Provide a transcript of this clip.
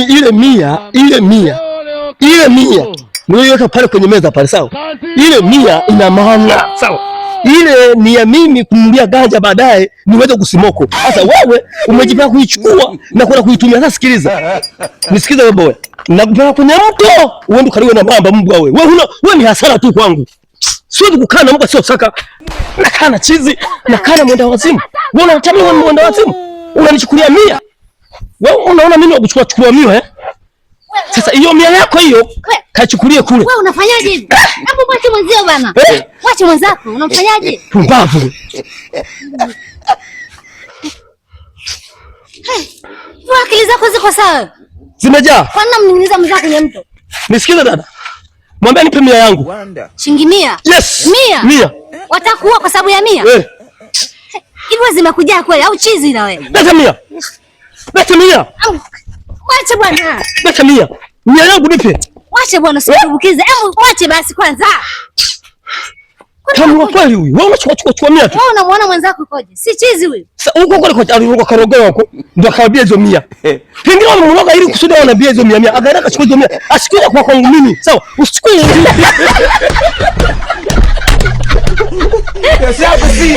Mimi ile mia mliweka pale kwenye meza pale, sawa? Ile 100 ina maana, sawa? Ile ni ya mimi kumlia ganja baadaye niweze kusimoko. Sasa wewe umejipanga kuichukua na kwenda kuitumia. Sasa sikiliza. Nisikize wewe boy. Nakupeleka kwenye mto, uende karibu na mamba mbwa wewe. Wewe ni hasara tu kwangu. Siwezi kukaa na mbwa sio saka. Nakaa na chizi, nakaa na mwenda wazimu. Wewe unatamani wewe mwenda wazimu? Unanichukulia 100? Wewe unaona mimi nakuchukua 100 eh? Sasa hiyo 100 yako hiyo kachukulie kule. Wewe unafanyaje hivi? Hapo mwache mwenzio bana. Mwache mwenzako, unamfanyaje? Pumbavu. Wewe akili zako ziko sawa? Zimejaa. Kwa nini mninginiza mzako kwenye mto? Nisikize dada. Mwambie nipe 100 yangu. Shilingi 100? Yes. 100. Watakuwa kwa sababu ya 100? Hivi zimekujaa kweli au chizi na wewe? Leta 100. Leta 100. Wacha bwana. Leta 100. 100 yangu nipe. Wacha bwana usitubukize. Hebu wache basi kwanza. Kama kweli huyu, wewe unachukua 100 tu. Wewe unamuona mwenzako koje? Si chizi huyu. Sasa huko kwa aliruka karogea huko ndio akaambia hizo 100. Pengine wanamuloga ili kusudi wanaambia hizo 100. Akaenda kachukua hizo 100. Asikuje kwa kwangu mimi. Sawa, usichukue hizo. Yes, I see.